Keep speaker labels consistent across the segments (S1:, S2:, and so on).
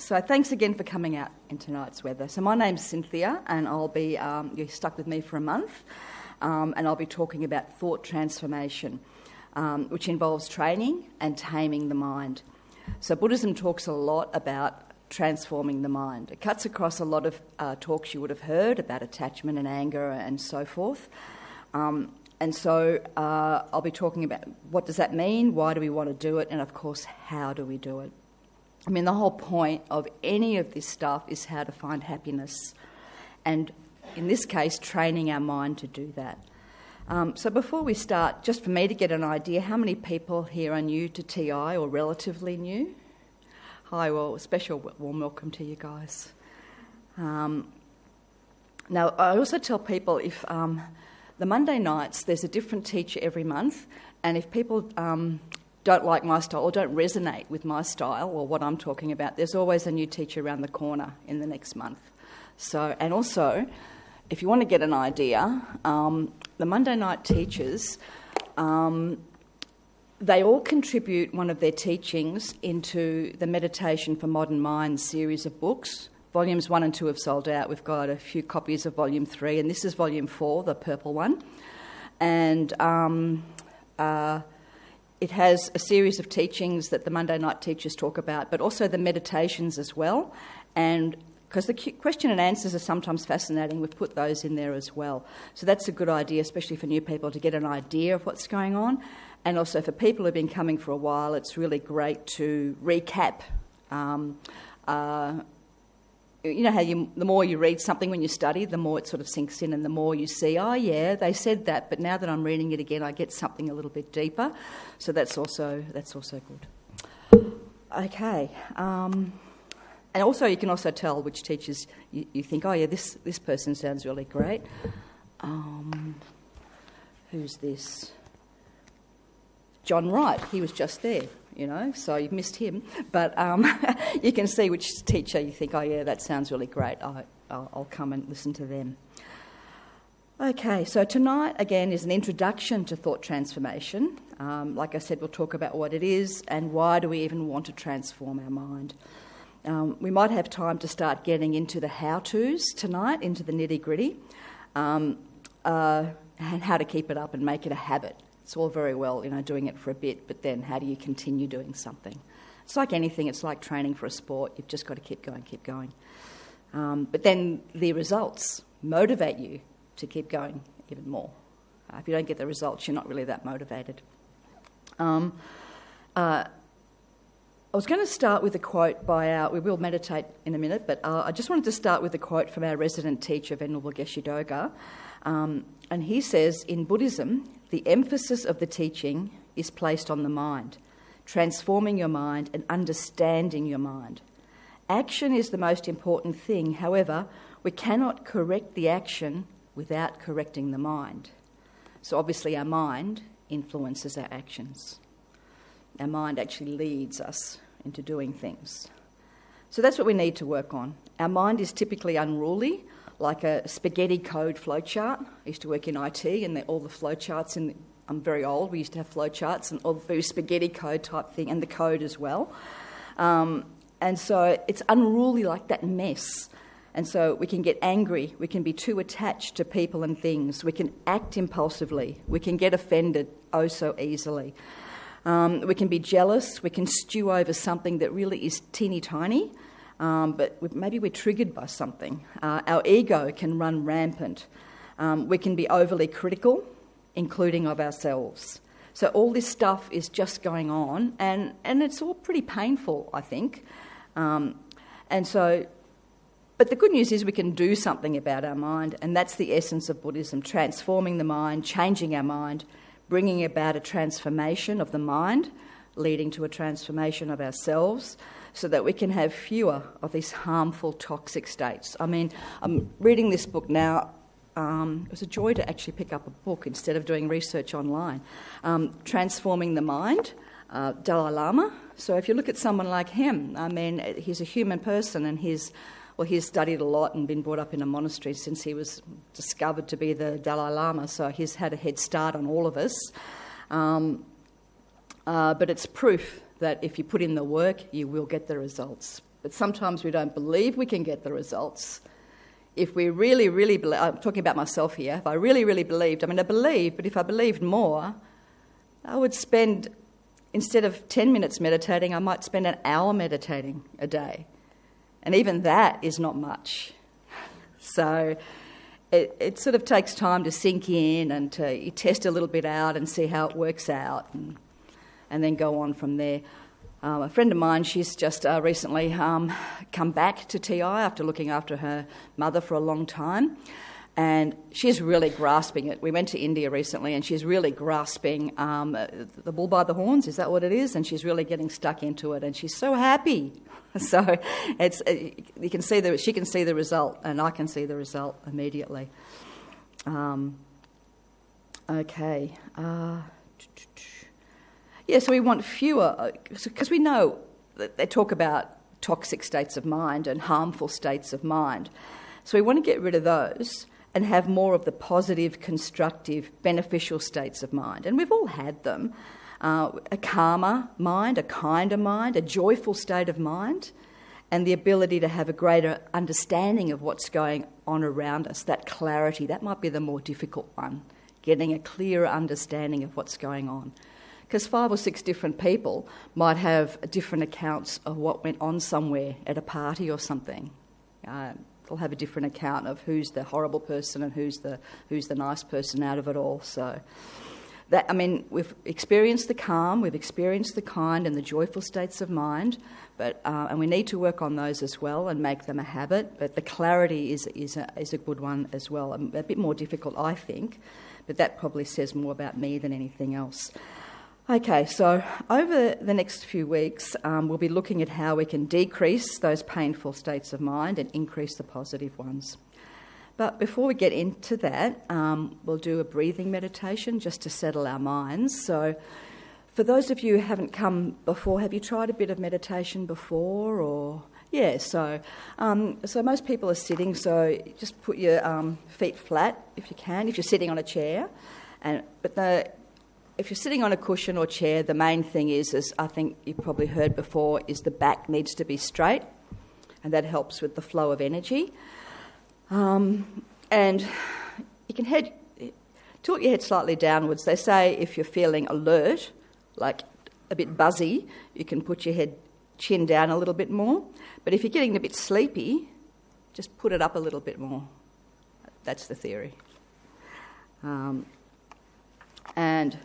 S1: So thanks again for coming out in tonight's weather. So my name's Cynthia, and I'll be, you're stuck with me for a month, and I'll be talking about thought transformation, which involves training and taming the mind. So Buddhism talks a lot about transforming the mind. It cuts across a lot of talks you would have heard about attachment and anger and so forth. And so I'll be talking about what does that mean, why do we want to do it, and of course, how do we do it? I mean, the whole point of any of this stuff is how to find happiness. And in this case, training our mind to do that. So before we start, just for me to get an idea, how many people here are new to TI or relatively new? Hi, well, a special warm welcome to you guys. Now, I also tell people if the Monday nights, there's a different teacher every month, and if people don't like my style or don't resonate with my style or what I'm talking about, there's always a new teacher around the corner in the next month. So, and also, if you want to get an idea, the Monday night teachers, they all contribute one of their teachings into the Meditation for Modern Minds series of books. Volumes 1 and 2 have sold out. We've got a few copies of Volume 3, and this is Volume 4, the purple one. And it has a series of teachings that the Monday night teachers talk about, but also the meditations as well. And because the question and answers are sometimes fascinating, we've put those in there as well. So that's a good idea, especially for new people, to get an idea of what's going on. And also for people who've been coming for a while, it's really great to recap. You know how the more you read something when you study, the more it sort of sinks in, and the more you see, oh yeah, they said that, but now that I'm reading it again, I get something a little bit deeper. So that's also good. Okay. And also you can also tell which teachers you think, oh yeah, this person sounds really great. Who's this? John Wright, he was just there, you know, so you've missed him. But you can see which teacher you think, oh yeah, that sounds really great, I'll come and listen to them. Okay, so tonight, again, is an introduction to thought transformation. Like I said, we'll talk about what it is and why do we even want to transform our mind. We might have time to start getting into the how-tos tonight, into the nitty-gritty, and how to keep it up and make it a habit. It's all very well, you know, doing it for a bit, but then how do you continue doing something? It's like anything. It's like training for a sport. You've just got to keep going. But then the results motivate you to keep going even more. If you don't get the results, you're not really that motivated. I was going to start with a quote by we will meditate in a minute, but I just wanted to start with a quote from our resident teacher, Venerable Geshe Doga. And he says, in Buddhism, the emphasis of the teaching is placed on the mind, transforming your mind and understanding your mind. Action is the most important thing. However, we cannot correct the action without correcting the mind. So obviously our mind influences our actions. Our mind actually leads us into doing things. So that's what we need to work on. Our mind is typically unruly, like a spaghetti code flowchart. I used to work in IT, and all the flowcharts, I'm very old, we used to have flowcharts and all the very spaghetti code type thing, and the code as well. And so it's unruly like that mess. And so we can get angry, we can be too attached to people and things, we can act impulsively, we can get offended oh so easily. We can be jealous, we can stew over something that really is teeny tiny, but maybe we're triggered by something. Our ego can run rampant. We can be overly critical, including of ourselves. So all this stuff is just going on, and it's all pretty painful, I think. But the good news is we can do something about our mind, and that's the essence of Buddhism, transforming the mind, changing our mind, bringing about a transformation of the mind, leading to a transformation of ourselves, so that we can have fewer of these harmful, toxic states. I mean, I'm reading this book now. It was a joy to actually pick up a book instead of doing research online. Transforming the Mind, Dalai Lama. So if you look at someone like him, I mean, he's a human person, and he's studied a lot and been brought up in a monastery since he was discovered to be the Dalai Lama, so he's had a head start on all of us. But it's proof that if you put in the work, you will get the results. but sometimes we don't believe we can get the results. If we really, really believe, I'm talking about myself here, if I really, really believed, I believe, but if I believed more, I would spend, instead of 10 minutes meditating, I might spend an hour meditating a day. And even that is not much. So it sort of takes time to sink in and to test a little bit out and see how it works out and then go on from there. A friend of mine, she's just recently come back to TI after looking after her mother for a long time, and she's really grasping it. We went to India recently, and she's really grasping the bull by the horns, is that what it is? And she's really getting stuck into it, and she's so happy. So you can see she can see the result, and I can see the result immediately. Okay. Yeah, so we want fewer, because we know that they talk about toxic states of mind and harmful states of mind. So we want to get rid of those and have more of the positive, constructive, beneficial states of mind. And we've all had them. A calmer mind, a kinder mind, a joyful state of mind, and the ability to have a greater understanding of what's going on around us, that clarity. That might be the more difficult one, getting a clearer understanding of what's going on. Because 5 or 6 different people might have different accounts of what went on somewhere at a party or something. They'll have a different account of who's the horrible person and who's the nice person out of it all. So, we've experienced the calm, we've experienced the kind and the joyful states of mind, but and we need to work on those as well and make them a habit. But the clarity is a good one as well. A bit more difficult, I think, but that probably says more about me than anything else. Okay, so over the next few weeks, we'll be looking at how we can decrease those painful states of mind and increase the positive ones. But before we get into that, we'll do a breathing meditation just to settle our minds. So for those of you who haven't come before, have you tried a bit of meditation before? Or yeah, so most people are sitting, so just put your feet flat if you can, if you're sitting on a chair. If you're sitting on a cushion or chair, the main thing is I think you've probably heard before, is the back needs to be straight, and that helps with the flow of energy. And you can tilt your head slightly downwards. They say if you're feeling alert, like a bit buzzy, you can put your chin down a little bit more. But if you're getting a bit sleepy, just put it up a little bit more. That's the theory. And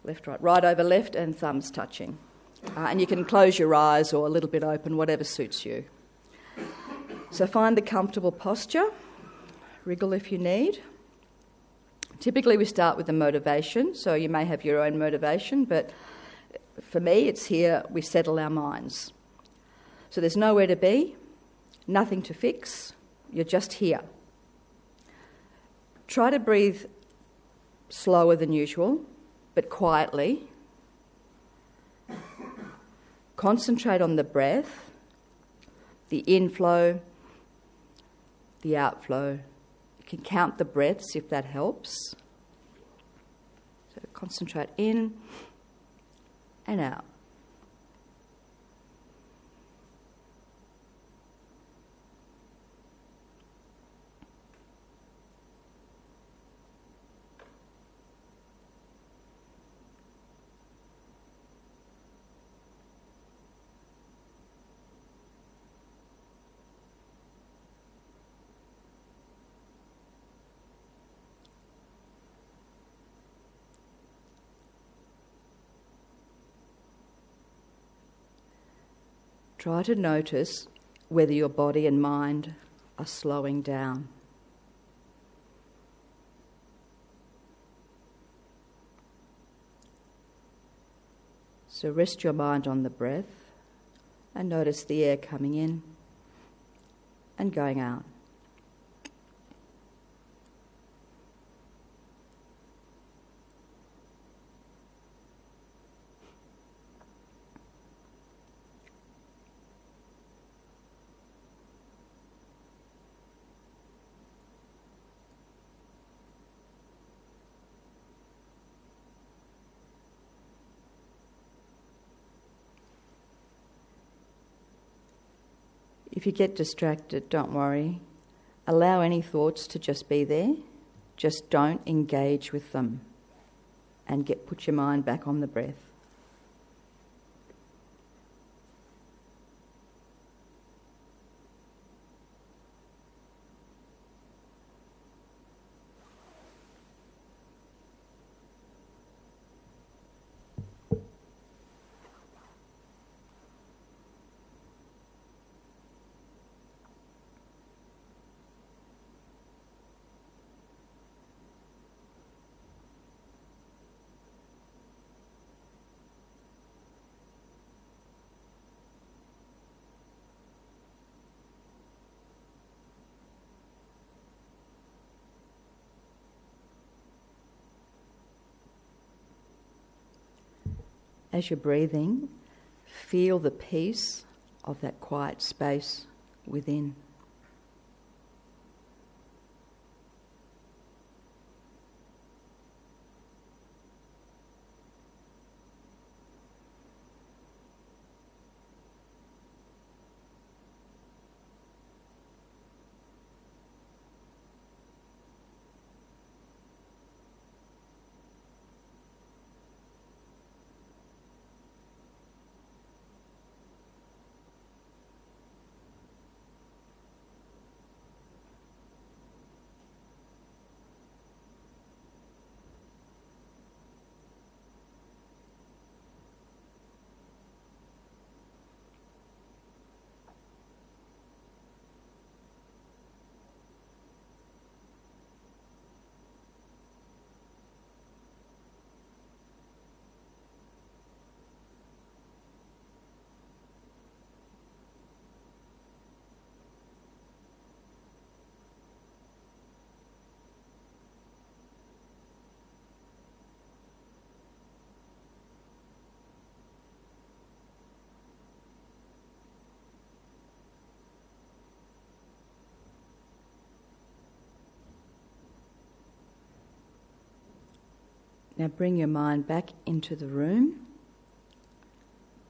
S1: left, right over left, and thumbs touching. And you can close your eyes or a little bit open, whatever suits you. So find the comfortable posture. Wriggle if you need. Typically we start with the motivation, so you may have your own motivation, but for me it's here we settle our minds. So there's nowhere to be, nothing to fix, you're just here. Try to breathe slower than usual, but quietly. Concentrate on the breath, the inflow, the outflow. You can count the breaths if that helps. So concentrate in and out. Try to notice whether your body and mind are slowing down. So rest your mind on the breath and notice the air coming in and going out. If you get distracted, don't worry. Allow any thoughts to just be there. Just don't engage with them, and put your mind back on the breath. As you're breathing, feel the peace of that quiet space within. Now bring your mind back into the room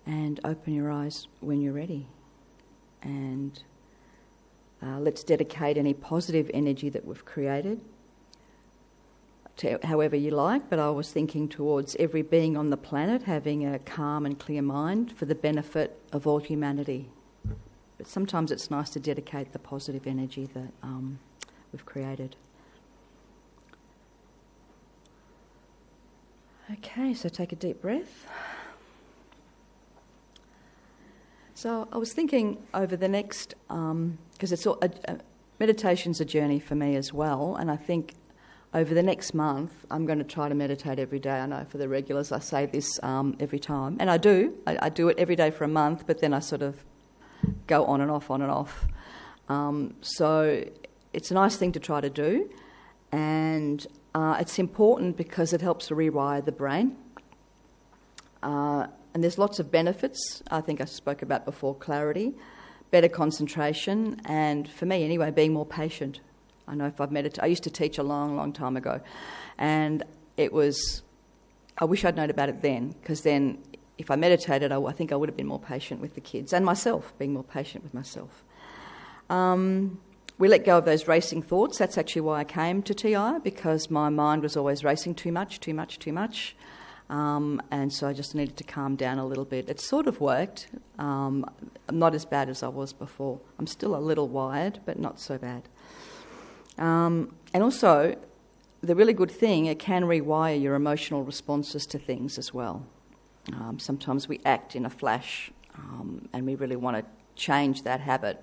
S1: and open your eyes when you're ready. And let's dedicate any positive energy that we've created to however you like, but I was thinking towards every being on the planet having a calm and clear mind for the benefit of all humanity. But sometimes it's nice to dedicate the positive energy that we've created. Okay, so take a deep breath. So I was thinking over the next, because meditation's a journey for me as well, and I think over the next month I'm going to try to meditate every day. I know for the regulars I say this every time, and I do. I do it every day for a month, but then I sort of go on and off, on and off. So it's a nice thing to try to do, and it's important because it helps to rewire the brain. And there's lots of benefits. I think I spoke about before: clarity, better concentration, and for me anyway, being more patient. I know if I've meditated, I used to teach a long, long time ago, and I wish I'd known about it then, because then if I meditated, I think I would have been more patient with the kids and myself, being more patient with myself. We let go of those racing thoughts. That's actually why I came to TI, because my mind was always racing too much. And so I just needed to calm down a little bit. It sort of worked. I'm not as bad as I was before. I'm still a little wired, but not so bad. And also, the really good thing, it can rewire your emotional responses to things as well. Sometimes we act in a flash, and we really want to change that habit.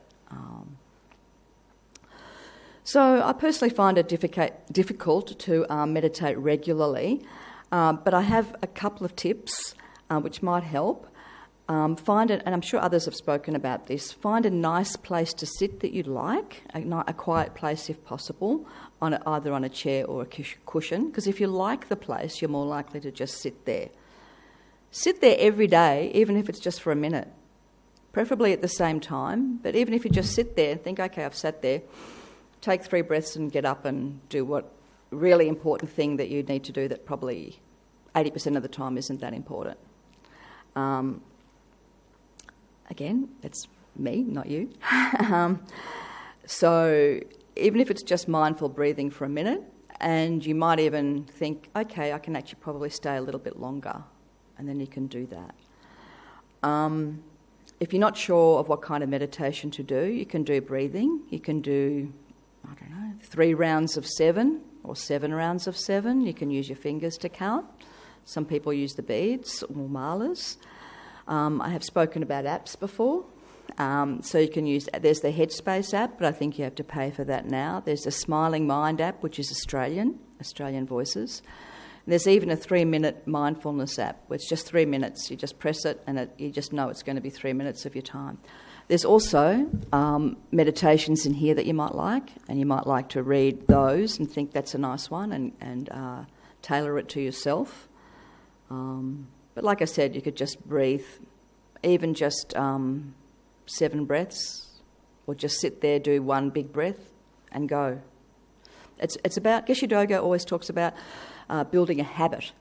S1: So I personally find it difficult to meditate regularly, but I have a couple of tips which might help. Find it, and I'm sure others have spoken about this, find a nice place to sit that you like, a quiet place if possible, either on a chair or a cushion, because if you like the place, you're more likely to just sit there. Sit there every day, even if it's just for a minute, preferably at the same time, but even if you just sit there and think, okay, I've sat there, take 3 breaths and get up and do what really important thing that you need to do that probably 80% of the time isn't that important. Again, let's me, not you. So even if it's just mindful breathing for a minute, and you might even think, okay, I can actually probably stay a little bit longer, and then you can do that. If you're not sure of what kind of meditation to do, you can do breathing. You can do, 3 rounds of 7 or 7 rounds of 7. You can use your fingers to count. Some people use the beads or malas. I have spoken about apps before. So you can use, there's the Headspace app, but I think you have to pay for that now. There's the Smiling Mind app, which is Australian Voices. And there's even a 3-minute mindfulness app, where it's just 3 minutes. You just press it and you just know it's going to be 3 minutes of your time. There's also meditations in here that you might like, and you might like to read those and think that's a nice one and tailor it to yourself. But like I said, you could just breathe, even just 7 breaths, or just sit there, do 1 big breath and go. It's about, Geshe Doga always talks about building a habit.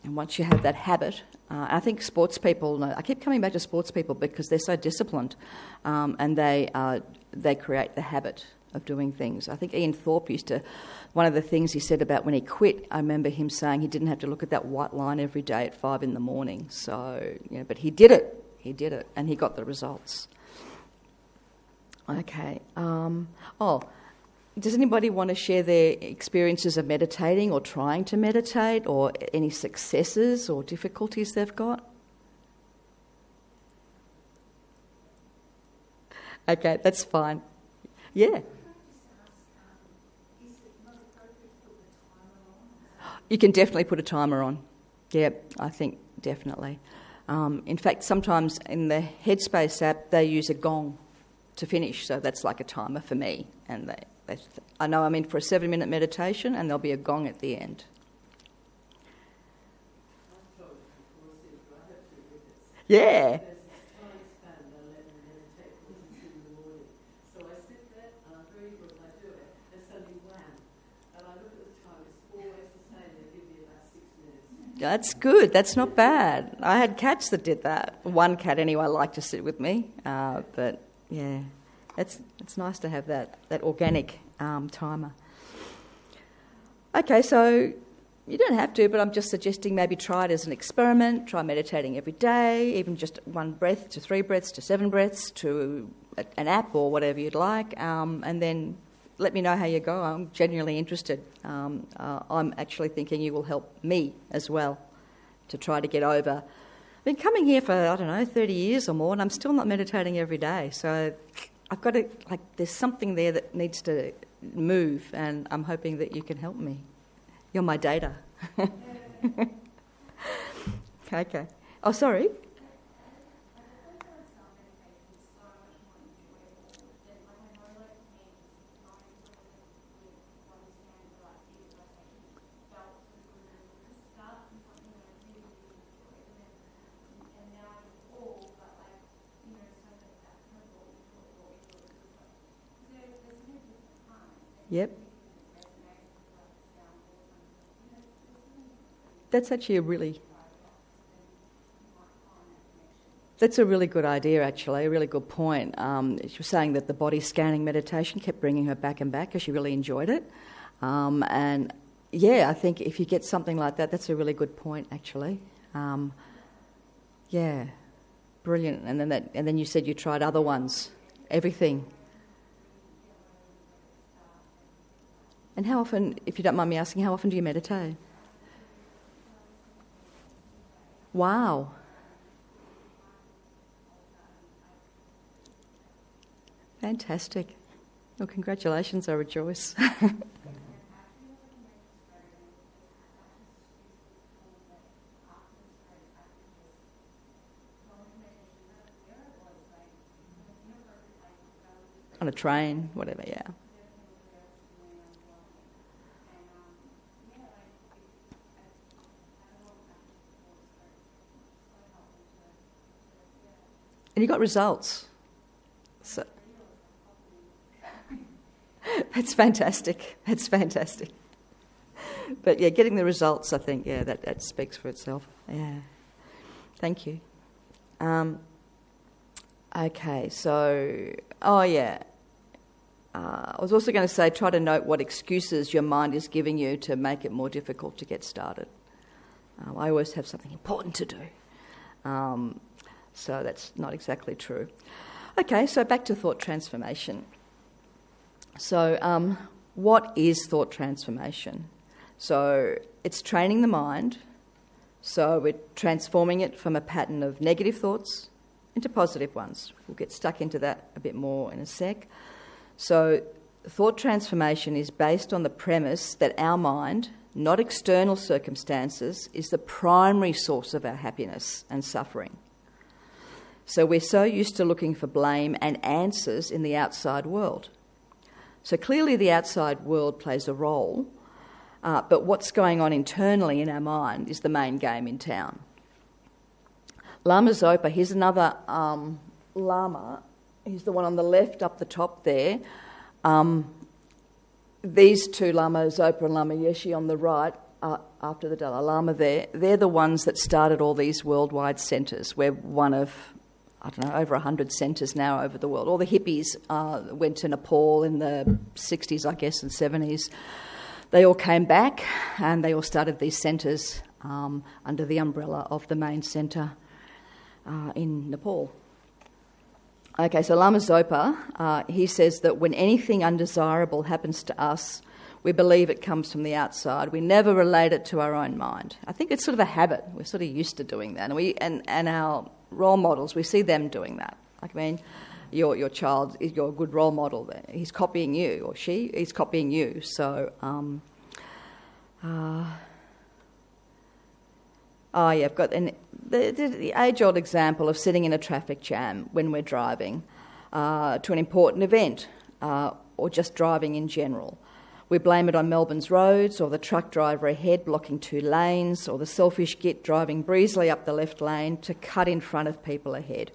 S1: And once you have that habit, I think sports people know, I keep coming back to sports people because they're so disciplined, and they create the habit of doing things. I think Ian Thorpe one of the things he said about when he quit, I remember him saying he didn't have to look at that white line every day at 5 a.m. So, but he did it, and he got the results. Okay. Does anybody want to share their experiences of meditating or trying to meditate, or any successes or difficulties they've got? Okay, that's fine. Yeah. You can definitely put a timer on. Yeah, I think definitely. In fact, sometimes in the Headspace app, they use a gong to finish, so that's like a timer for me. And I know I'm in for a 7-minute meditation, and there'll be a gong at the end. Yeah. That's good. That's not bad. I had cats that did that. One cat anyway liked to sit with me, but yeah, it's nice to have that organic timer. Okay, so you don't have to, but I'm just suggesting maybe try it as an experiment. Try meditating every day, even just 1 breath to 3 breaths to 7 breaths to an app or whatever you'd like, and then let me know how you go. I'm genuinely interested. I'm actually thinking you will help me as well to try to get over. I've been coming here for, 30 years or more, and I'm still not meditating every day. So I've got to, there's something there that needs to move, and I'm hoping that you can help me. You're my data. Okay. Oh, sorry. Yep. That's actually a really good idea, actually, a really good point. She was saying that the body scanning meditation kept bringing her back and back because she really enjoyed it. And yeah, I think if you get something like that, that's a really good point, actually. Yeah, brilliant. And then you said you tried other ones, everything. And how often, if you don't mind me asking, how often do you meditate? Wow. Fantastic. Well, congratulations, I rejoice. On a train, whatever, yeah. And you got results. So that's fantastic. That's fantastic. But yeah, getting the results, I think, yeah, that speaks for itself. Yeah. Thank you. Okay, so, I was also going to say, try to note what excuses your mind is giving you to make it more difficult to get started. I always have something important to do. So that's not exactly true. Okay, so back to thought transformation. So what is thought transformation? So it's training the mind. So we're transforming it from a pattern of negative thoughts into positive ones. We'll get stuck into that a bit more in a sec. So thought transformation is based on the premise that our mind, not external circumstances, is the primary source of our happiness and suffering. So we're so used to looking for blame and answers in the outside world. So clearly the outside world plays a role, but what's going on internally in our mind is the main game in town. Lama Zopa, here's another Lama. He's the one on the left up the top there. These two, Lama Zopa and Lama Yeshe on the right, after the Dalai Lama there, they're the ones that started all these worldwide centres. We're one of, over 100 centres now over the world. All the hippies went to Nepal in the 60s, I guess, and 70s. They all came back and they all started these centres under the umbrella of the main centre in Nepal. Okay, so Lama Zopa, he says that when anything undesirable happens to us, we believe it comes from the outside. We never relate it to our own mind. I think it's sort of a habit. We're sort of used to doing that. And our role models, we see them doing that. Your child is your good role model. He's copying you, or she is copying you. So, I've got the age-old example of sitting in a traffic jam when we're driving to an important event or just driving in general. We blame it on Melbourne's roads or the truck driver ahead blocking 2 lanes or the selfish git driving breezily up the left lane to cut in front of people ahead.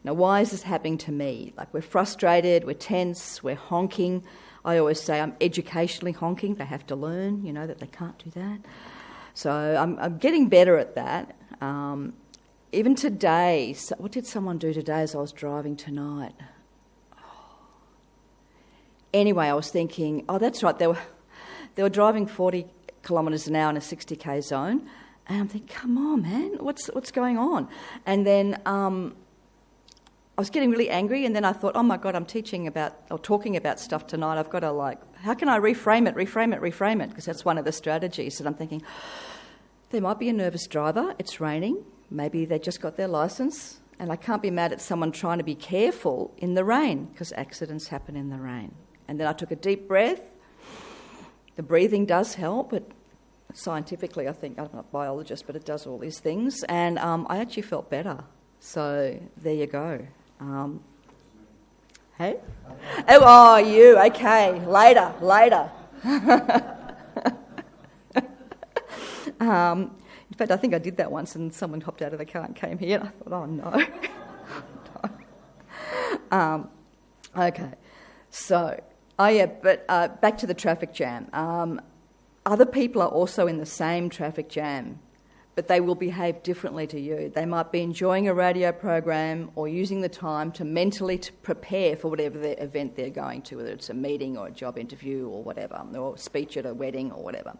S1: Now, why is this happening to me? Like, we're frustrated, we're tense, we're honking. I always say I'm educationally honking. They have to learn, that they can't do that. So I'm getting better at that. Even today, what did someone do today as I was driving tonight? Anyway, I was thinking, that's right, they were driving 40 kilometres an hour in a 60k zone, and I'm thinking, come on, man, what's going on? And then I was getting really angry, and then I thought, oh my God, I'm talking about stuff tonight. I've got to how can I reframe it? Because that's one of the strategies. And I'm thinking, there might be a nervous driver. It's raining. Maybe they just got their licence, and I can't be mad at someone trying to be careful in the rain because accidents happen in the rain. And then I took a deep breath. The breathing does help, but scientifically, I think, I'm not a biologist, but it does all these things. And I actually felt better. So there you go. Hey? Oh, you, okay, later. In fact, I think I did that once and someone hopped out of the car and came here and I thought, oh no. Okay, so, back to the traffic jam. Other people are also in the same traffic jam, but they will behave differently to you. They might be enjoying a radio program or using the time to mentally prepare for whatever the event they're going to, whether it's a meeting or a job interview or whatever, or a speech at a wedding or whatever.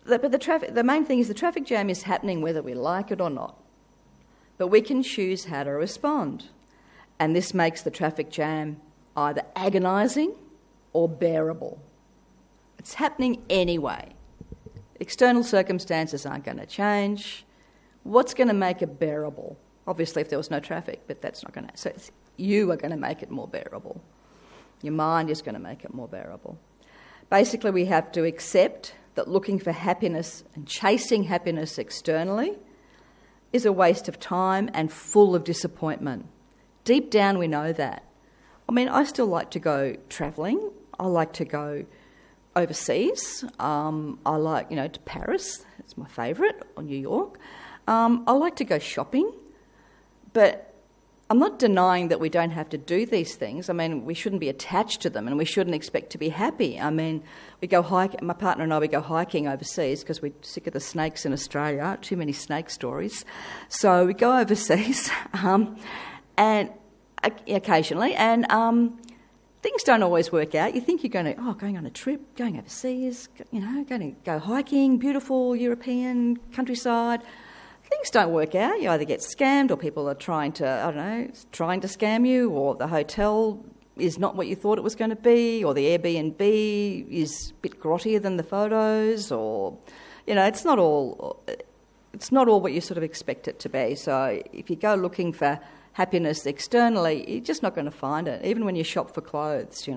S1: But the main thing is the traffic jam is happening whether we like it or not. But we can choose how to respond. And this makes the traffic jam either agonising or bearable. It's happening anyway. External circumstances aren't going to change. What's going to make it bearable? Obviously, if there was no traffic, but that's not going to... So you are going to make it more bearable. Your mind is going to make it more bearable. Basically, we have to accept that looking for happiness and chasing happiness externally is a waste of time and full of disappointment. Deep down, we know that. I still like to go travelling. I like to go overseas. I like, to Paris. It's my favourite, or New York. I like to go shopping. But I'm not denying that we don't have to do these things. We shouldn't be attached to them and we shouldn't expect to be happy. We go hiking, my partner and I, we go hiking overseas because we're sick of the snakes in Australia, too many snake stories. So we go overseas and occasionally, and things don't always work out. You think you're going on a trip, going overseas, going to go hiking, beautiful European countryside. Things don't work out. You either get scammed, or people are trying to scam you, or the hotel is not what you thought it was going to be, or the Airbnb is a bit grottier than the photos, or, it's not all what you sort of expect it to be. So if you go looking for happiness externally, you're just not going to find it, even when you shop for clothes,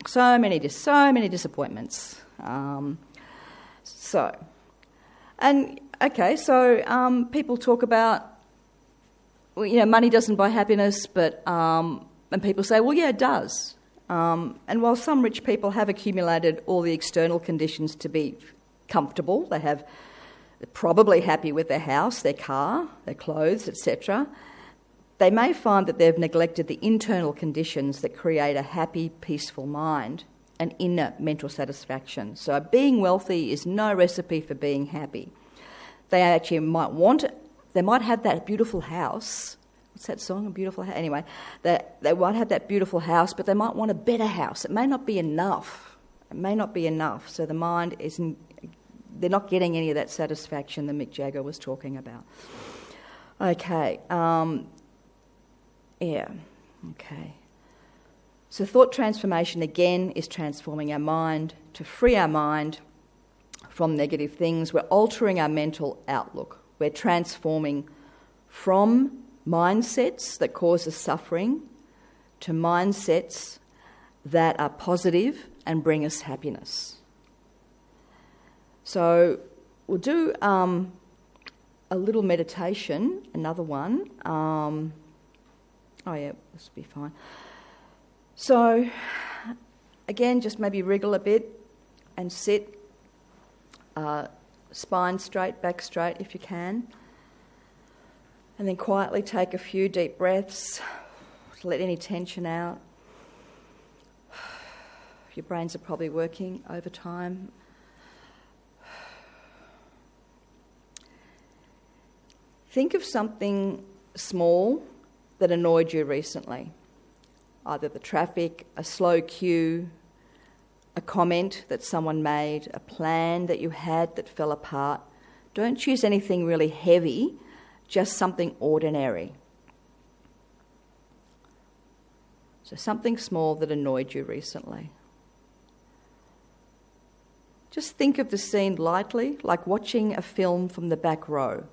S1: So many disappointments. People talk about, money doesn't buy happiness, but and people say, well, yeah, it does. And while some rich people have accumulated all the external conditions to be comfortable, they're probably happy with their house, their car, their clothes, etc., they may find that they've neglected the internal conditions that create a happy, peaceful mind and inner mental satisfaction. So being wealthy is no recipe for being happy. They actually might have that beautiful house. What's that song? A beautiful house? Anyway, they might have that beautiful house, but they might want a better house. It may not be enough. So the mind isn't. They're not getting any of that satisfaction that Mick Jagger was talking about. Okay. Okay. So thought transformation, again, is transforming our mind. To free our mind from negative things, we're altering our mental outlook. We're transforming from mindsets that cause us suffering to mindsets that are positive and bring us happiness. So we'll do a little meditation, another one. This will be fine. So, again, just maybe wriggle a bit and sit, spine straight, back straight if you can. And then quietly take a few deep breaths to let any tension out. Your brains are probably working overtime. Think of something small that annoyed you recently. Either the traffic, a slow queue, a comment that someone made, a plan that you had that fell apart. Don't choose anything really heavy, just something ordinary. So something small that annoyed you recently. Just think of the scene lightly, like watching a film from the back row.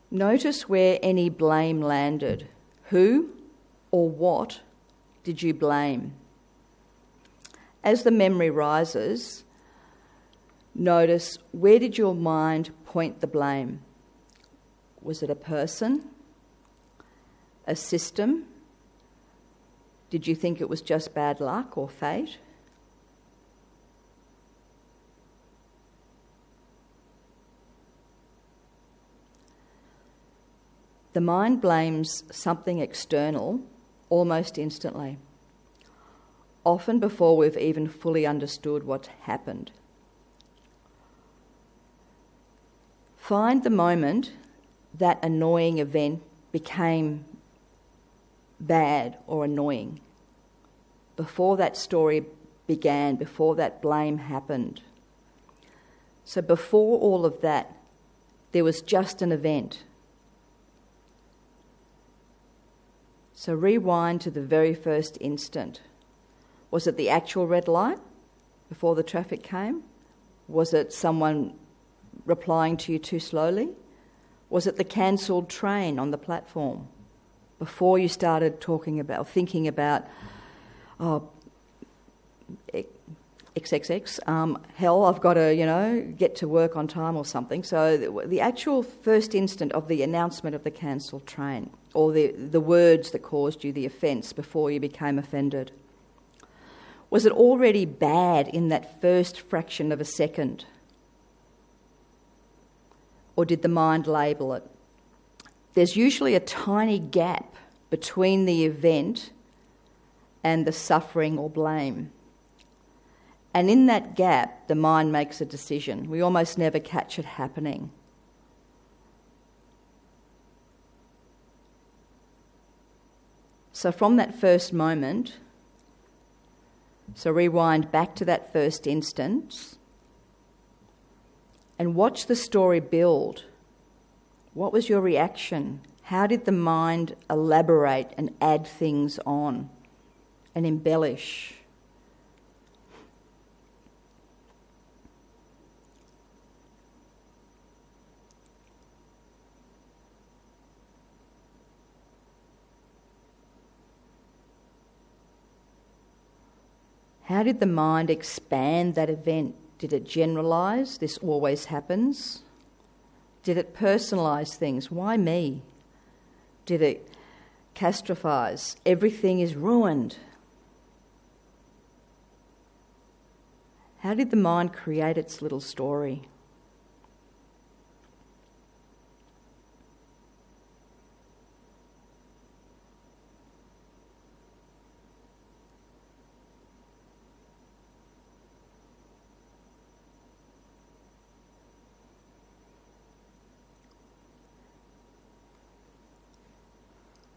S1: Notice where any blame landed. Who or what did you blame? As the memory rises, notice, where did your mind point the blame? Was it a person? A system? Did you think it was just bad luck or fate? The mind blames something external almost instantly, often before we've even fully understood what happened. Find the moment that annoying event became bad or annoying, before that story began, before that blame happened. So before all of that, there was just an event. So rewind to the very first instant. Was it the actual red light before the traffic came? Was it someone replying to you too slowly? Was it the cancelled train on the platform before you started thinking about, XXX, hell, I've got to, get to work on time or something. So the actual first instant of the announcement of the cancelled train, or the words that caused you the offence before you became offended. Was it already bad in that first fraction of a second? Or did the mind label it? There's usually a tiny gap between the event and the suffering or blame. And in that gap, the mind makes a decision. We almost never catch it happening. So from that first moment, so rewind back to that first instance and watch the story build. What was your reaction? How did the mind elaborate and add things on and embellish? How did the mind expand that event? Did it generalise? This always happens. Did it personalise things? Why me? Did it catastrophise? Everything is ruined. How did the mind create its little story?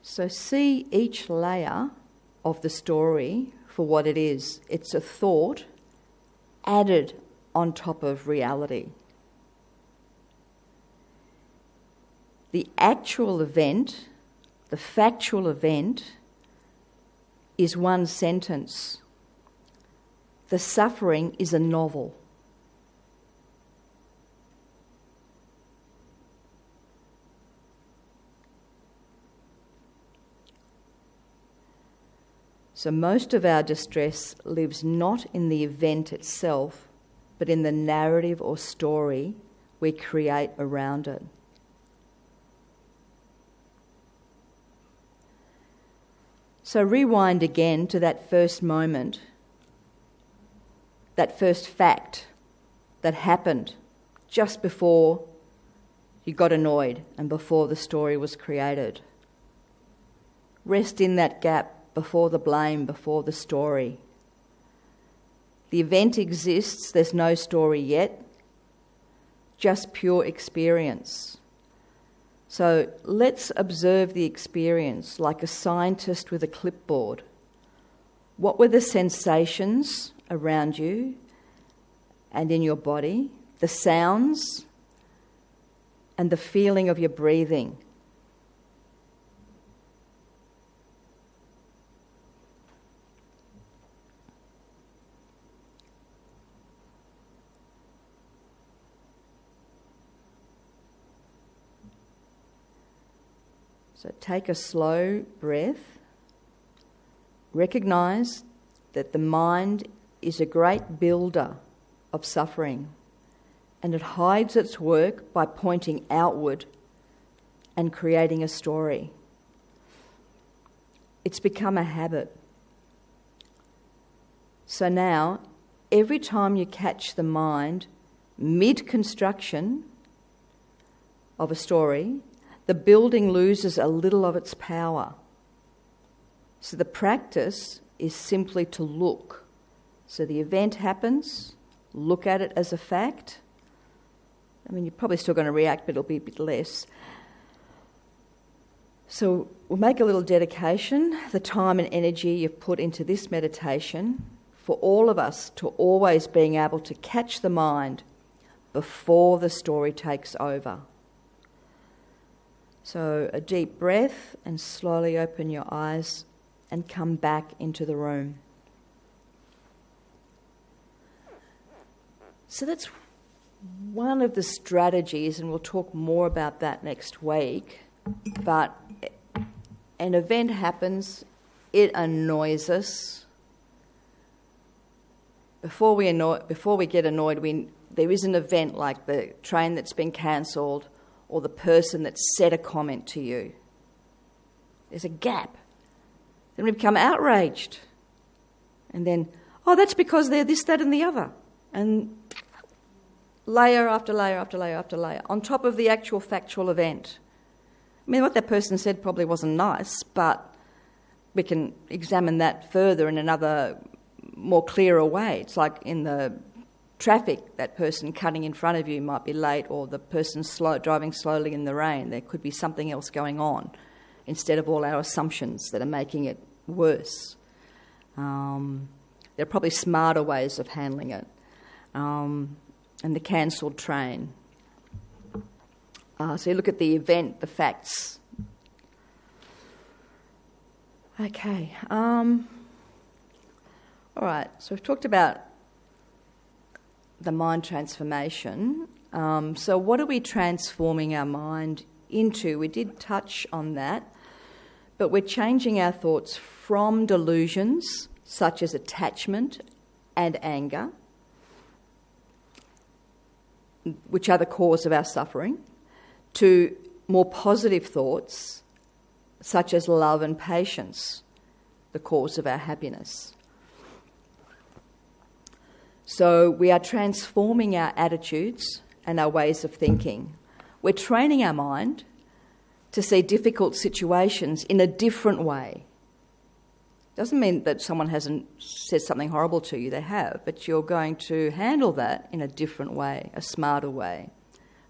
S1: So see each layer of the story for what it is. It's a thought added on top of reality. The actual event, the factual event, is one sentence. The suffering is a novel. So most of our distress lives not in the event itself, but in the narrative or story we create around it. So rewind again to that first moment, that first fact that happened just before you got annoyed and before the story was created. Rest in that gap before the blame, before the story. The event exists, there's no story yet, just pure experience. So let's observe the experience like a scientist with a clipboard. What were the sensations around you and in your body, the sounds and the feeling of your breathing? So take a slow breath. Recognise that the mind is a great builder of suffering, and it hides its work by pointing outward and creating a story. It's become a habit. So now, every time you catch the mind mid-construction of a story, the building loses a little of its power. So the practice is simply to look. So the event happens, look at it as a fact. I mean, you're probably still going to react, but it'll be a bit less. So we'll make a little dedication, the time and energy you've put into this meditation, for all of us to always being able to catch the mind before the story takes over. So a deep breath and slowly open your eyes and come back into the room. So that's one of the strategies, and we'll talk more about that next week. But an event happens, it annoys us. Before we get annoyed, there is an event like the train that's been cancelled, or the person that said a comment to you. There's a gap. Then we become outraged. And then, that's because they're this, that and the other. And layer after layer after layer after layer, on top of the actual factual event. I mean, what that person said probably wasn't nice, but we can examine that further in another more clearer way. It's like in the traffic, that person cutting in front of you might be late, or the person driving slowly in the rain. There could be something else going on instead of all our assumptions that are making it worse. There are probably smarter ways of handling it. And the cancelled train. So you look at the event, the facts. Okay. All right, so we've talked about the mind transformation. So what are we transforming our mind into? We did touch on that, but we're changing our thoughts from delusions such as attachment and anger, which are the cause of our suffering, to more positive thoughts such as love and patience, the cause of our happiness. So we are transforming our attitudes and our ways of thinking. We're training our mind to see difficult situations in a different way. Doesn't mean that someone hasn't said something horrible to you, they have, but you're going to handle that in a different way, a smarter way,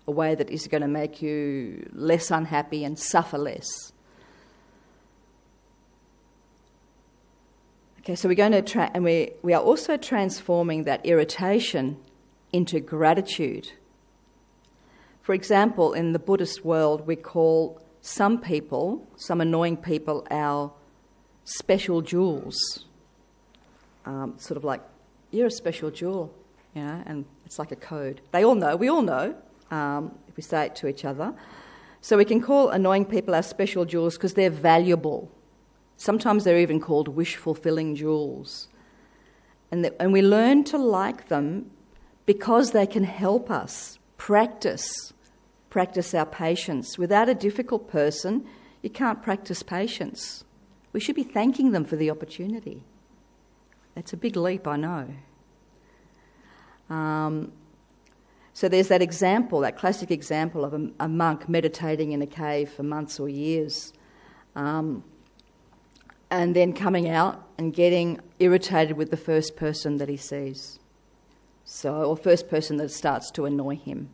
S1: a way that is going to make you less unhappy and suffer less. Okay, so we're going to we are also transforming that irritation into gratitude. For example, in the Buddhist world, we call some people, some annoying people, our special jewels. Sort of like, you're a special jewel, you know, and it's like a code. They all know, we all know, if we say it to each other. So we can call annoying people our special jewels because they're valuable. Sometimes they're even called wish-fulfilling jewels. And we learn to like them because they can help us practice our patience. Without a difficult person, you can't practice patience. We should be thanking them for the opportunity. That's a big leap, I know. So there's that example, that classic example of a monk meditating in a cave for months or years, and then coming out and getting irritated with the first person that he sees. Or first person that starts to annoy him.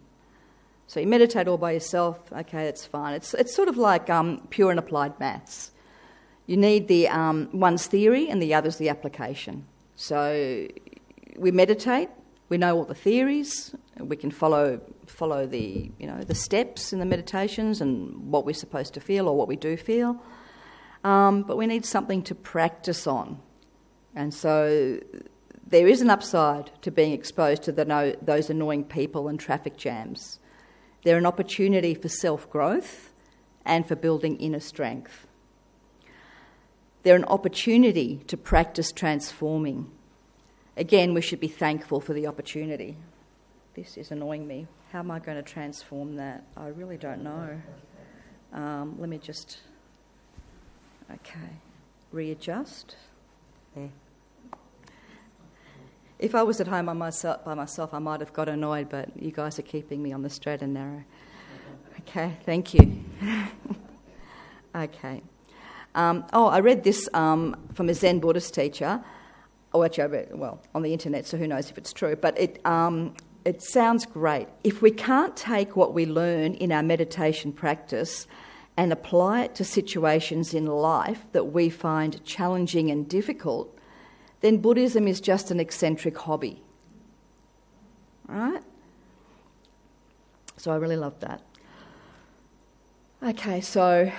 S1: So you meditate all by yourself, okay, that's fine. It's sort of like pure and applied maths. You need the one's theory and the other's the application. So we meditate, we know all the theories, we can follow the the steps in the meditations and what we're supposed to feel or what we do feel. But we need something to practice on. And so there is an upside to being exposed to those annoying people and traffic jams. They're an opportunity for self-growth and for building inner strength. They're an opportunity to practice transforming. Again, we should be thankful for the opportunity. This is annoying me. How am I going to transform that? I really don't know. Let me just... Okay, readjust. There. If I was at home by myself, I might have got annoyed, but you guys are keeping me on the straight and narrow. Okay, thank you. Okay. I read this from a Zen Buddhist teacher. Oh, actually, I read it, on the internet, so who knows if it's true. But it sounds great. If we can't take what we learn in our meditation practice and apply it to situations in life that we find challenging and difficult, then Buddhism is just an eccentric hobby. Right? So I really love that. Okay, so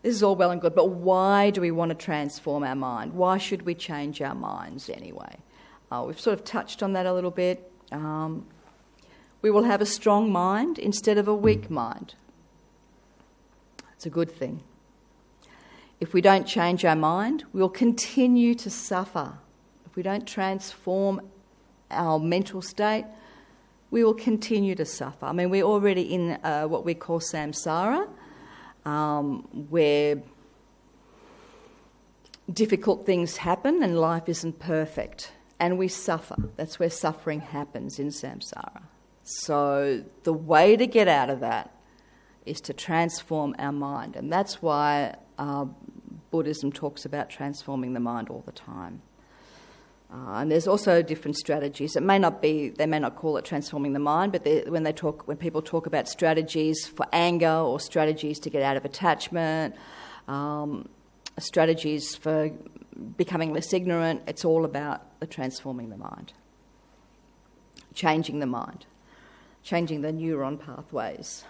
S1: this is all well and good, but why do we want to transform our mind? Why should we change our minds anyway? We've sort of touched on that a little bit. We will have a strong mind instead of a weak mind. It's a good thing. If we don't change our mind, we'll continue to suffer. If we don't transform our mental state, we will continue to suffer. I mean, we're already in what we call samsara, where difficult things happen and life isn't perfect, and we suffer. That's where suffering happens, in samsara. So the way to get out of that is to transform our mind, and that's why Buddhism talks about transforming the mind all the time. And there's also different strategies. They may not call it transforming the mind, but when people talk about strategies for anger or strategies to get out of attachment, strategies for becoming less ignorant, it's all about the transforming the mind, changing the mind, changing the neuron pathways.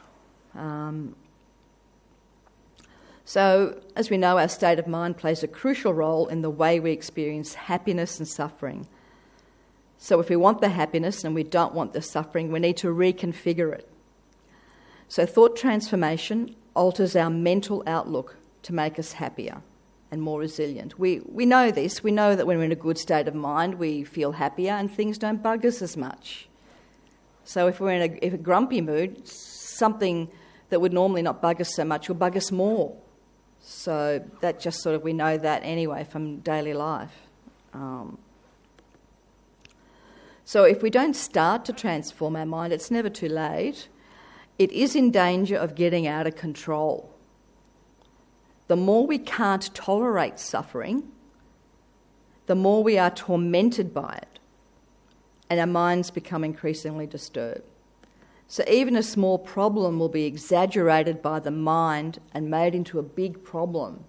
S1: So, as we know, our state of mind plays a crucial role in the way we experience happiness and suffering. So if we want the happiness and we don't want the suffering, we need to reconfigure it. So thought transformation alters our mental outlook to make us happier and more resilient. We know this. We know that when we're in a good state of mind, we feel happier and things don't bug us as much. So if we're in a grumpy mood, something that would normally not bug us so much will bug us more. So that just sort of, we know that anyway from daily life. So if we don't start to transform our mind, it's never too late. It is in danger of getting out of control. The more we can't tolerate suffering, the more we are tormented by it, and our minds become increasingly disturbed. So even a small problem will be exaggerated by the mind and made into a big problem.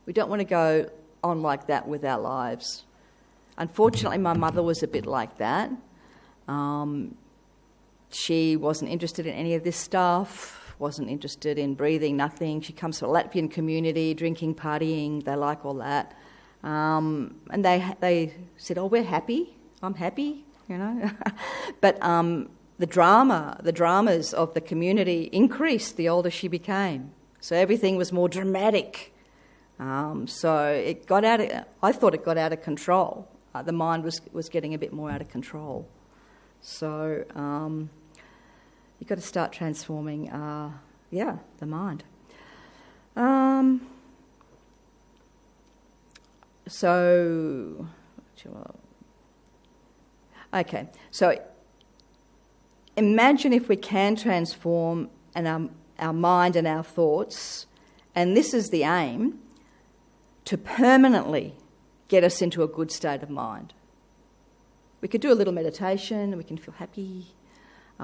S1: We don't want to go on like that with our lives. Unfortunately, my mother was a bit like that. She wasn't interested in any of this stuff, wasn't interested in breathing, nothing. She comes from a Latvian community, drinking, partying, they like all that. And they said, oh, we're happy, I'm happy. You know, but the dramas of the community increased the older she became. So everything was more dramatic. So it got I thought it got out of control. The mind was getting a bit more out of control. So you've got to start transforming, the mind. Okay, so imagine if we can transform our mind and our thoughts, and this is the aim, to permanently get us into a good state of mind. We could do a little meditation and we can feel happy.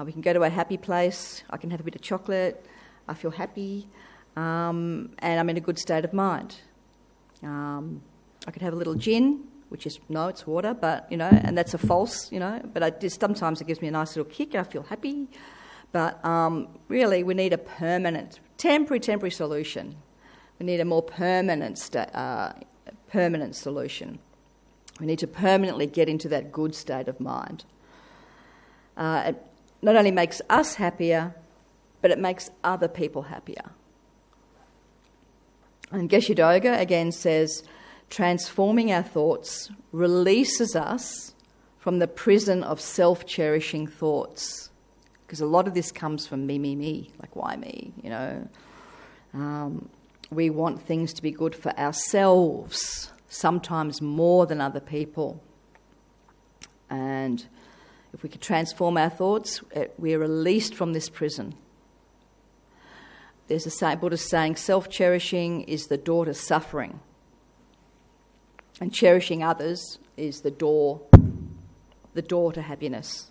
S1: We can go to a happy place. I can have a bit of chocolate. I feel happy. And I'm in a good state of mind. I could have a little gin, which is, no, it's water, but, and that's a false, but sometimes it gives me a nice little kick and I feel happy. But really, we need a permanent, temporary solution. We need a more permanent solution. We need to permanently get into that good state of mind. It not only makes us happier, but it makes other people happier. And Geshe Doga again says, transforming our thoughts releases us from the prison of self-cherishing thoughts. Because a lot of this comes from me, like why me, we want things to be good for ourselves, sometimes more than other people. And if we could transform our thoughts, we're released from this prison. There's a Buddhist saying, self-cherishing is the door to suffering. And cherishing others is the door to happiness.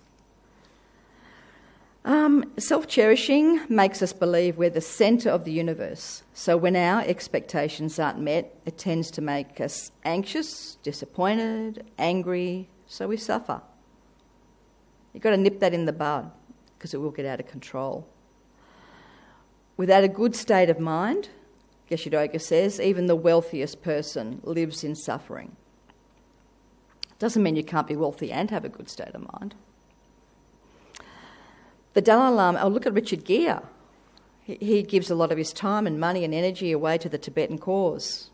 S1: Self-cherishing makes us believe we're the centre of the universe. So when our expectations aren't met, it tends to make us anxious, disappointed, angry, so we suffer. You've got to nip that in the bud because it will get out of control. Without a good state of mind, Geshe Doga says, even the wealthiest person lives in suffering. Doesn't mean you can't be wealthy and have a good state of mind. The Dalai Lama, look at Richard Gere. He gives a lot of his time and money and energy away to the Tibetan cause.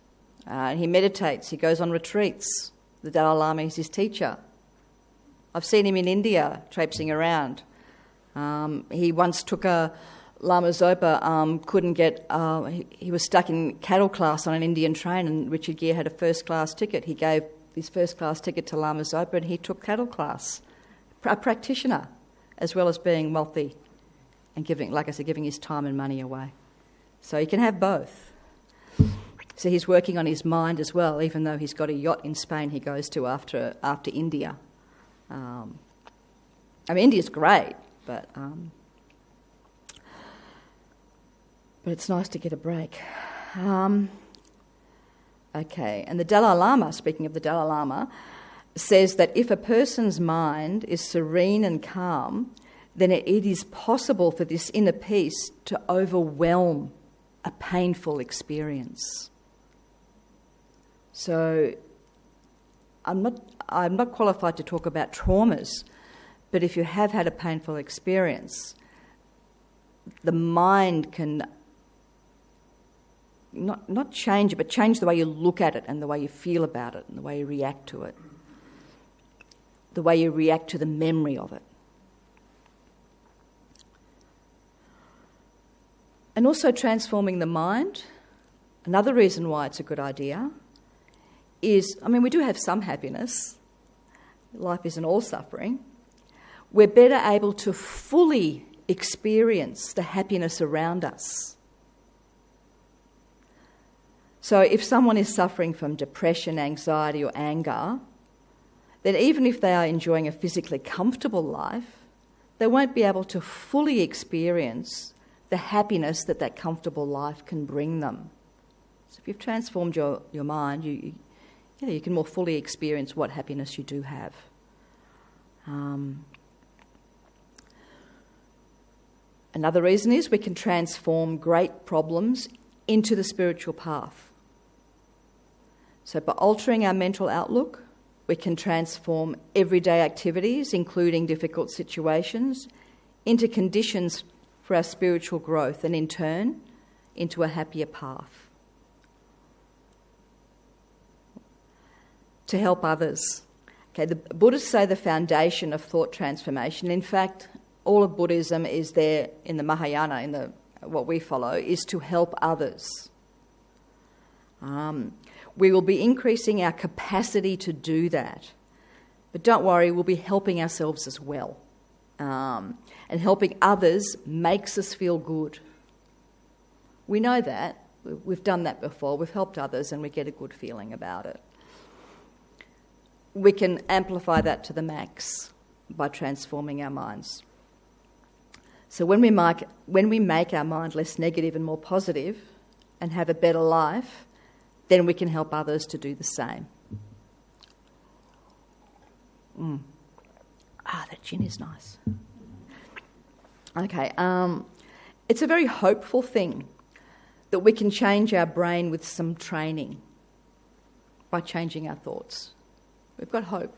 S1: He meditates, he goes on retreats. The Dalai Lama is his teacher. I've seen him in India traipsing around. He once took Lama Zopa couldn't get... he was stuck in cattle class on an Indian train and Richard Gere had a first-class ticket. He gave his first-class ticket to Lama Zopa and he took cattle class. A practitioner, as well as being wealthy and giving his time and money away. So you can have both. So he's working on his mind as well, even though he's got a yacht in Spain he goes to after India. India's great, but it's nice to get a break. Okay, and the Dalai Lama, speaking of the Dalai Lama, says that if a person's mind is serene and calm, then it is possible for this inner peace to overwhelm a painful experience. So I'm not qualified to talk about traumas, but if you have had a painful experience, the mind can not change it, but change the way you look at it and the way you feel about it and the way you react to it, the way you react to the memory of it. And also transforming the mind, another reason why it's a good idea is, we do have some happiness. Life isn't all suffering. We're better able to fully experience the happiness around us. So if someone is suffering from depression, anxiety or anger, then even if they are enjoying a physically comfortable life, they won't be able to fully experience the happiness that comfortable life can bring them. So if you've transformed your mind, you can more fully experience what happiness you do have. Another reason is we can transform great problems into the spiritual path. So by altering our mental outlook, we can transform everyday activities, including difficult situations, into conditions for our spiritual growth and in turn into a happier path. To help others. Okay, the Buddhists say the foundation of thought transformation, in fact, all of Buddhism is there in the Mahayana, what we follow, is to help others. We will be increasing our capacity to do that. But don't worry, we'll be helping ourselves as well. And helping others makes us feel good. We know that. We've done that before. We've helped others and we get a good feeling about it. We can amplify that to the max by transforming our minds. So when we make our mind less negative and more positive and have a better life, then we can help others to do the same. That gin is nice. Okay, it's a very hopeful thing that we can change our brain with some training by changing our thoughts. We've got hope.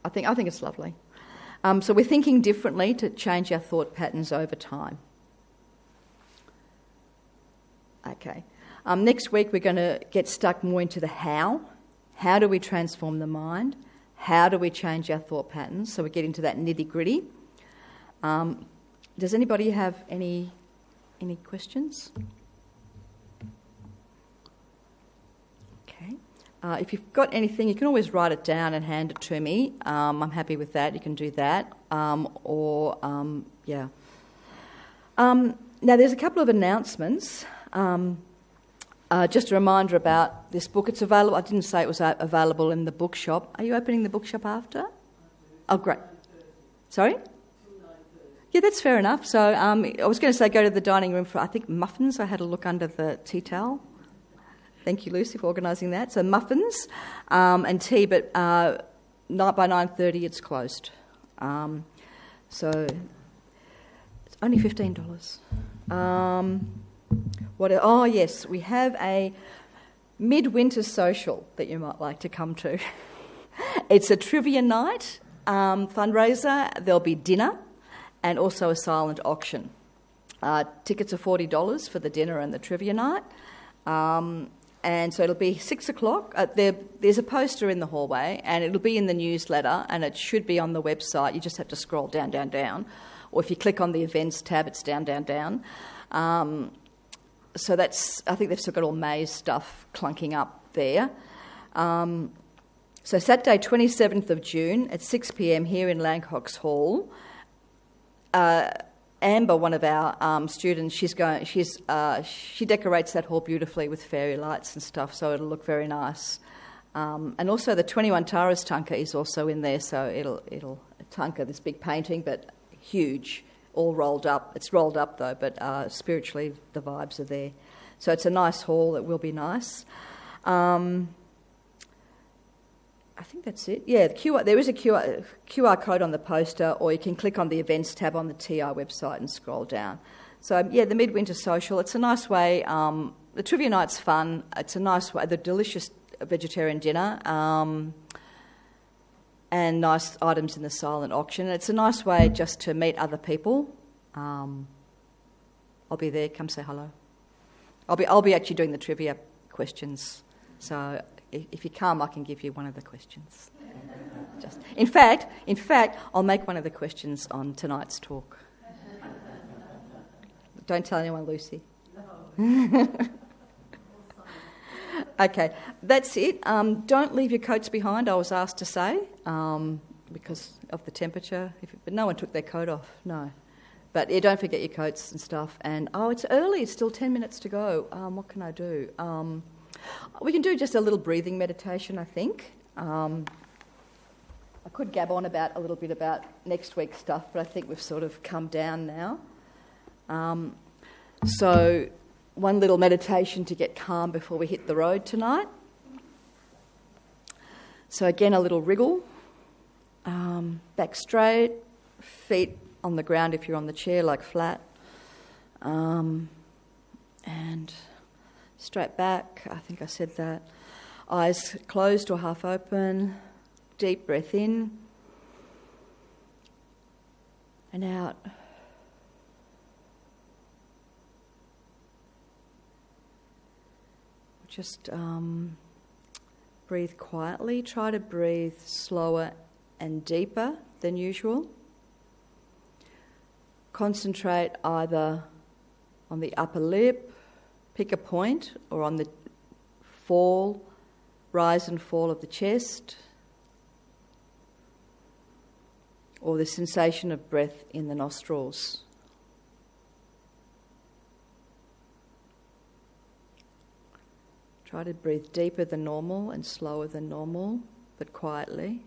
S1: I think it's lovely. So we're thinking differently to change our thought patterns over time. Okay. Next week we're going to get stuck more into the how. How do we transform the mind? How do we change our thought patterns? So we get into that nitty-gritty. Does anybody have any questions? Okay. If you've got anything, you can always write it down and hand it to me. I'm happy with that. You can do that. Now, there's a couple of announcements. Just a reminder about this book. It's available. I didn't say it was available in the bookshop. Are you opening the bookshop after? Oh, great. Sorry? Yeah, that's fair enough. So I was going to say go to the dining room for, I think, muffins. I had a look under the tea towel. Thank you, Lucy, for organising that. So muffins and tea, but by 9:30 it's closed. So it's only $15. Yes, we have a midwinter social that you might like to come to. It's a trivia night fundraiser. There'll be dinner and also a silent auction. Tickets are $40 for the dinner and the trivia night. And so it'll be 6 o'clock. There's a poster in the hallway and it'll be in the newsletter and it should be on the website. You just have to scroll down, down, down. Or if you click on the events tab, it's down, down, down. So I think they've still got all May's stuff clunking up there. So Saturday, 27th of June at 6 p.m. here in Lancox Hall. Amber, one of our students, she decorates that hall beautifully with fairy lights and stuff, so it'll look very nice. And also the 21 Taras Tanka is also in there, so it'll Tanka, this big painting, but huge, all rolled up. It's rolled up though, but spiritually the vibes are there. So it's a nice hall. It will be nice. I think that's it. Yeah, there is a QR code on the poster, or you can click on the events tab on the TI website and scroll down. So yeah, the Midwinter Social. It's a nice way. The trivia night's fun. It's a nice way. The delicious vegetarian dinner. And nice items in the silent auction. It's a nice way just to meet other people. I'll be there. Come say hello. I'll be actually doing the trivia questions. So if you come, I can give you one of the questions. In fact, I'll make one of the questions on tonight's talk. Don't tell anyone, Lucy. No. Okay, that's it. Don't leave your coats behind, I was asked to say, because of the temperature. But no one took their coat off, no. But yeah, don't forget your coats and stuff. And, it's early, it's still 10 minutes to go. What can I do? We can do just a little breathing meditation, I think. I could gab on a little bit about next week's stuff, but I think we've sort of come down now. So one little meditation to get calm before we hit the road tonight. So again, a little wriggle. Back straight, feet on the ground if you're on the chair, like flat. And straight back, I think I said that. Eyes closed or half open. Deep breath in and out. Just breathe quietly. Try to breathe slower and deeper than usual. Concentrate either on the upper lip, pick a point, or on the rise and fall of the chest, or the sensation of breath in the nostrils. Try to breathe deeper than normal and slower than normal, but quietly.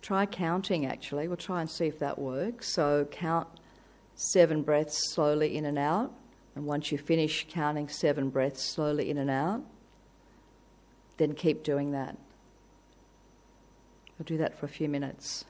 S1: Try counting, actually. We'll try and see if that works. So count 7 breaths slowly in and out. And once you finish counting 7 breaths slowly in and out, then keep doing that. We'll do that for a few minutes.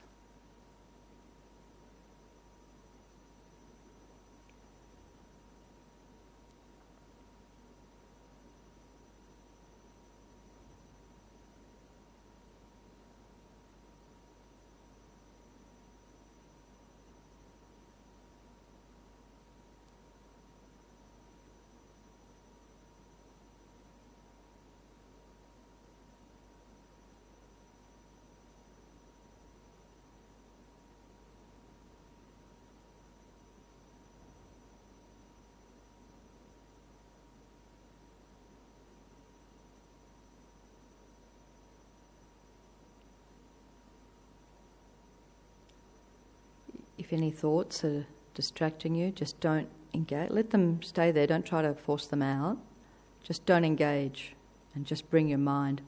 S1: If any thoughts are distracting you, just don't engage. Let them stay there. Don't try to force them out. Just don't engage and just bring your mind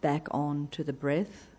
S1: back on to the breath.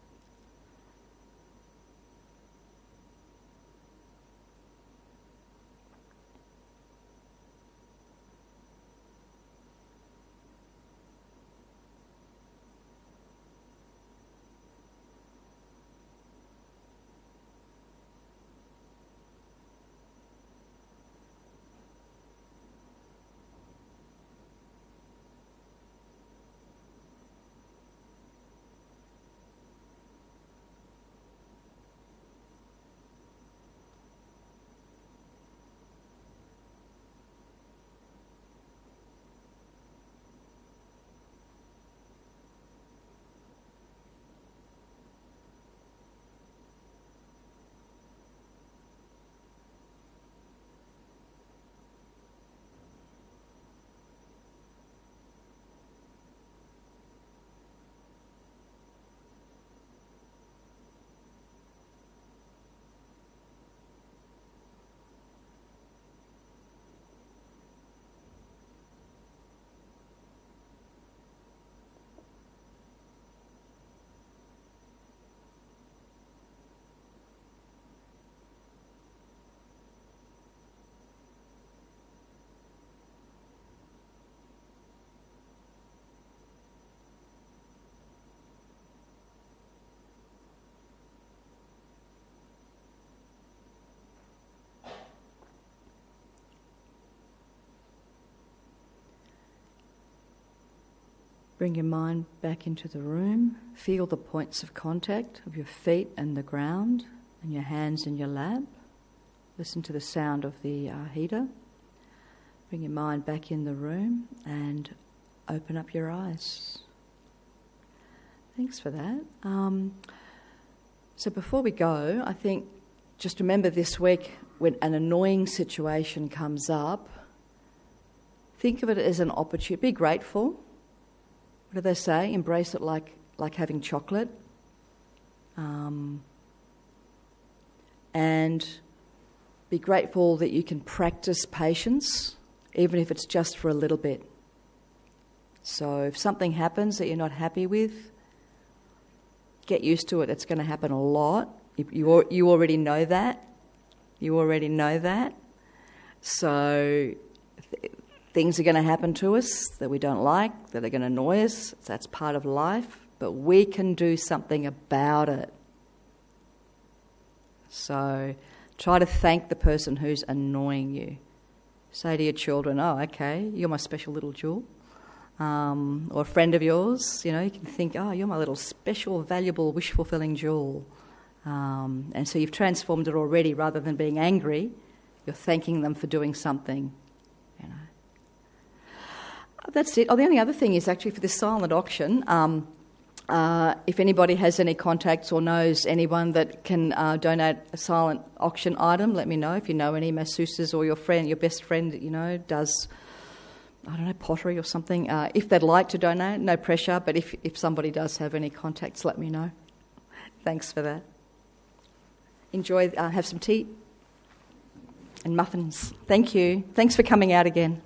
S1: Bring your mind back into the room. Feel the points of contact of your feet and the ground and your hands in your lap. Listen to the sound of the heater. Bring your mind back in the room and open up your eyes. Thanks for that. So before we go, I think just remember this week when an annoying situation comes up, think of it as an opportunity. Be grateful. What do they say? Embrace it like having chocolate. And be grateful that you can practice patience, even if it's just for a little bit. So if something happens that you're not happy with, get used to it. It's going to happen a lot. You already know that. You already know that. So things are going to happen to us that we don't like, that are going to annoy us. That's part of life. But we can do something about it. So try to thank the person who's annoying you. Say to your children, oh, okay, you're my special little jewel. Or a friend of yours, you can think, oh, you're my little special, valuable, wish-fulfilling jewel. And so you've transformed it already. Rather than being angry, you're thanking them for doing something. That's it. Oh, the only other thing is actually for this silent auction, if anybody has any contacts or knows anyone that can donate a silent auction item, let me know. If you know any masseuses or your best friend that does, I don't know, pottery or something. If they'd like to donate, no pressure, but if somebody does have any contacts, let me know. Thanks for that. Enjoy, have some tea and muffins. Thank you. Thanks for coming out again.